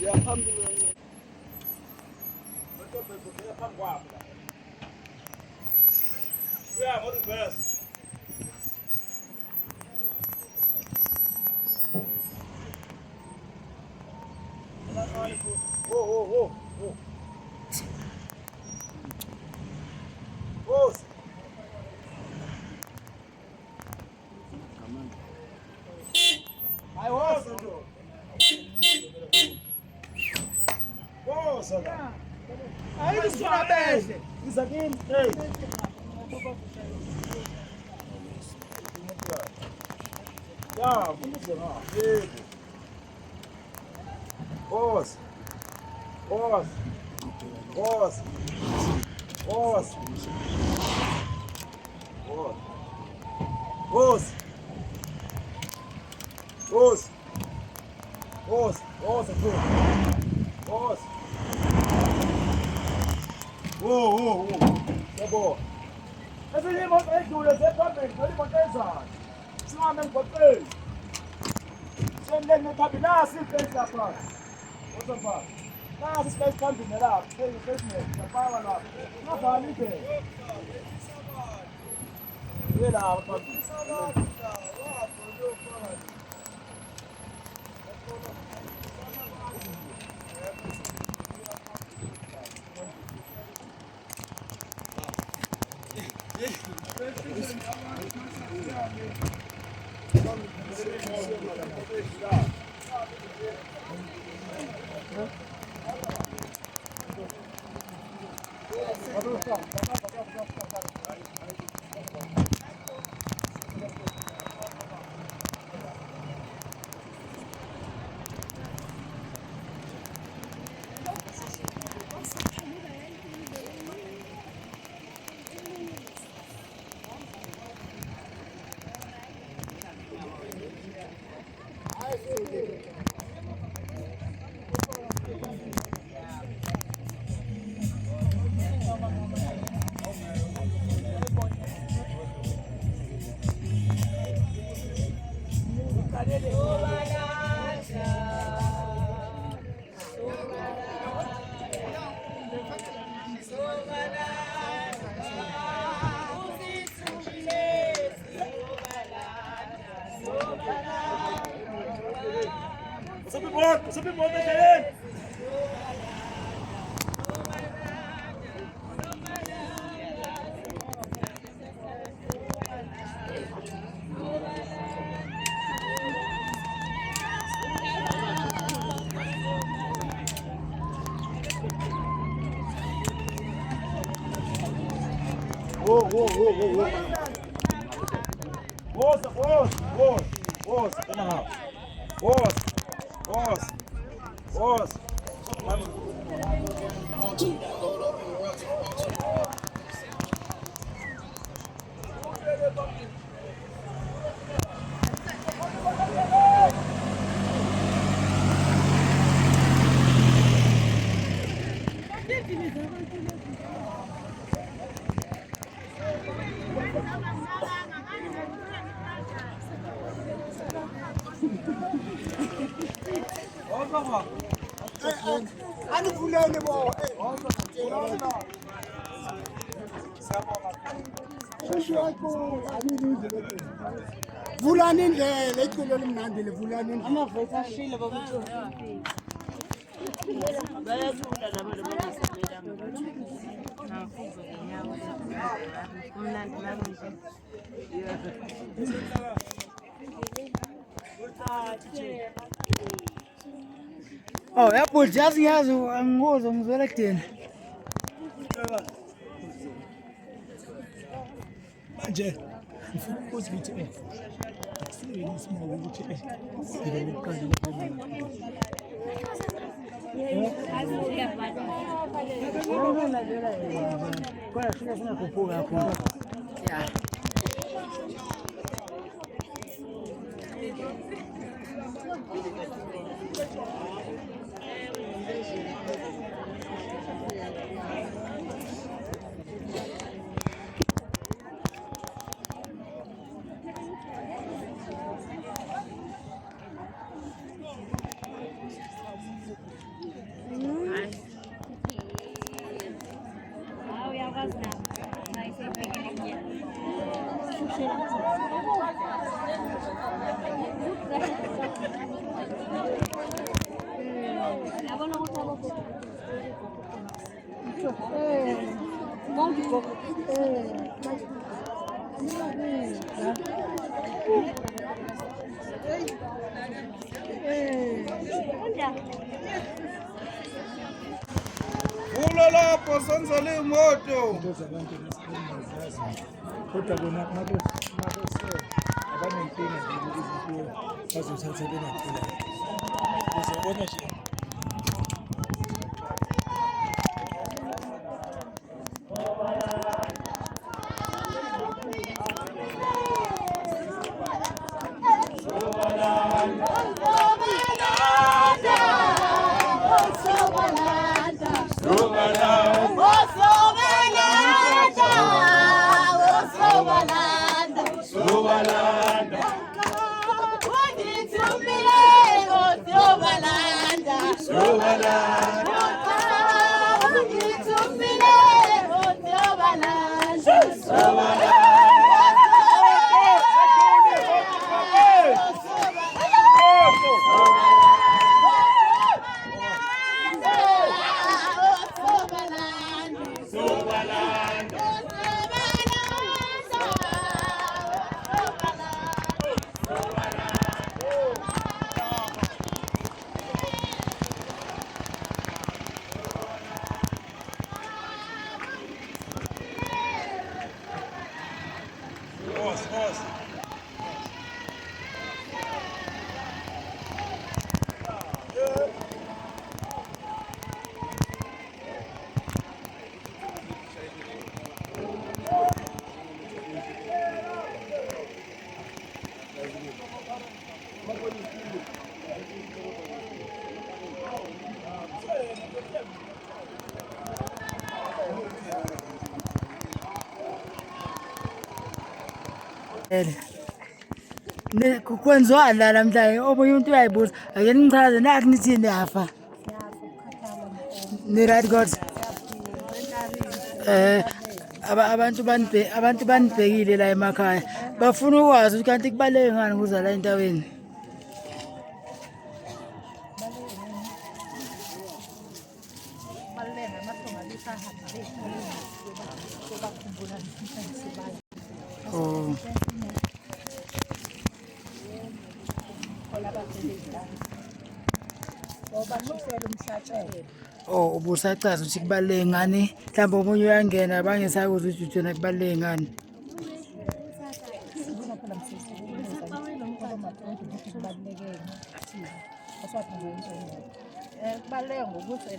Yeah, what the best. Whoa. I was. Whoa, Sada. Aí do Surabeste. Isso aqui, ei. Já, vamos lá. Os. Whoa. É bom. Esse livro é duro, esse é para mim, ele pode pensar. Se não há mesmo papel. Se ele não está bem, não, se fez da praia. Outra parte. Não, se fez também, lá, fez mesmo, já fala lá. Não vale, tem. Vê lá, o papel. Sobe bom, tá querendo? Anivuleni bo. Vulani indlela iculo limnandi vulani amavesi ashile babuthi bayacula labo basebenza nafuzo nyawo umnandi manje oh yapo jazi yazo angozo mzwele tena manje mfukuzi bithi sireni small ukuthi sireni kanti kwa sina kufuga hapo ya Vula lapho senzele imoto. Kodwa bona mabese abanenkinga izinto bazothatha bengathula. Uzobona nje. Kwenziwani la namhlanje omunye umuntu uyayibuza ake nichaze nakho nithi niyafa ni right God abantu banibhekile la emakhaya bafuna ukwazi ukuthi kanti kubaleke ngani ukuza la endaweni ubusachaza ukuthi kubaleke ngani mhlawumbe omunye uyangena bangesakuthi ukuthi uthena kubaleke ngani kubaluleke ngokuthi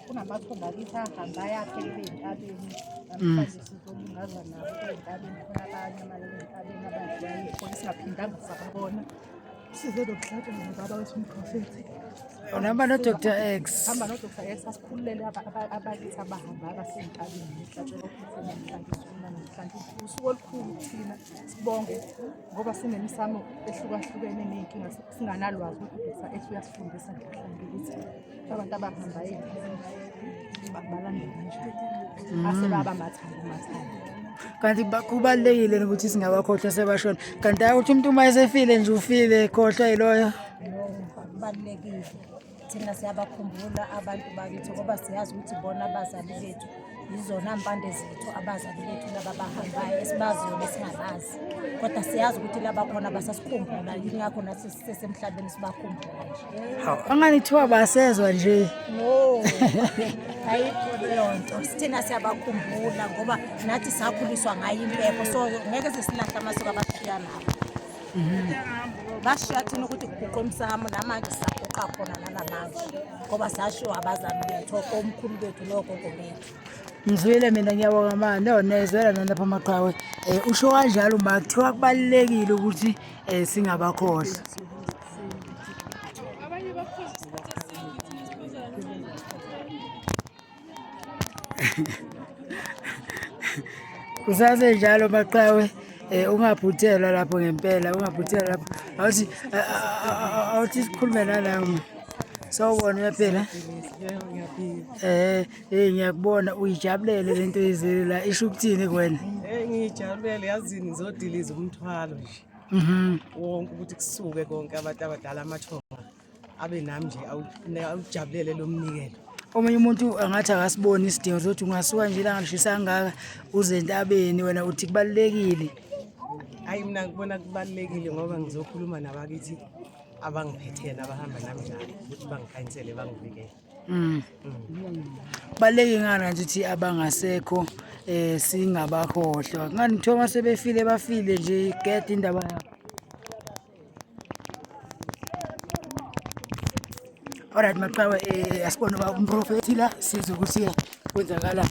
kunamathonga akithi ahamba ayaphela ey'ntabeni namhlanje sizolungaza nabo ey'ntabeni khona abanye amalele ey'ntabeni abadlayo singaphindanga sababona size nokuhlatshwa ngibaba wethu umprofethi unamba no-Dr. X hamba no-Dr. X asikhululele abakithi abahamba abasey'ntabeni ngihlatshelwa okutheni namhlanje namhlanje usuku olukhulu kuthina sibonge ngoba sinemisamo ehlukahlukene ney'nkinga singanalwazi ukuthi u-Dr. X uyasifundisa ngihlahlanje ukuthi abantu abahamba balandela nje asebaba mathanda kanti kubalulekile ukuthi singabakhohlwa sebashona kanti ukuthi umuntu uma esefile nje ufile khohlwa yiloyo kubalulekile thina siyabakhumbula abantu bakithi ngoba siyazi ukuthi bona abazali bethu yizona mpande zethu abazali bethu laba bahambayo esibaziyo besingabazi kodwa siyazi ukuthi laba khona basasikhumbula yingakho nathi sisesemhlabeni sibakhumbula nje anganithiwa basezwa nje no ayikho leyo nto thina siyabakhumbula ngoba nathi sakhuliswa ngayo impepho so ngeke sisilahla amasiko abashiya nabo bashiya thina ukuthi kuguqe umsamo namanje saguqa khona nalamanje ngoba sashiwa abazali bethu omkhulu bethu nogogo bethu ngizwile mina ngiyabonga manje nonezela nalapha amaqhawe usho kanjalo uma kuthiwa kubalulekile ukuthi singabakhohlwa kusase njalo maqhawe ungaphuthelwa lapho ngempela ungaphuthelwa lapho awuthi sikhulume nalawo sawubona phela ngiyakubona uyijabulele lento yezela isho ukuthini kuwena ngijabulele yazini ngizodiliza umthwalo nje wonke ukuthi kusuke konke abantu abadala amathonga abe nami nje awujabulele lo mnikelo. Omunye umuntu angathi akasiboni isidingo sokuthi ungasuka nje ilanga lishisa ngaka uze entabeni wena uthi kubalekile. Hayi mina ngibona kubalekile ngoba ngizokhuluma nabakithi abangiphethena abahamba nami njalo ukuthi bangikhanyisele bangivikele. Baleke ngani nje ukuthi abangasekho singabakhohlwa. Ngani Thoma sebefile bafile nje igede indaba yabo. Alright maqhawe asibone ba umprofeti la sizokuthi kwenzakala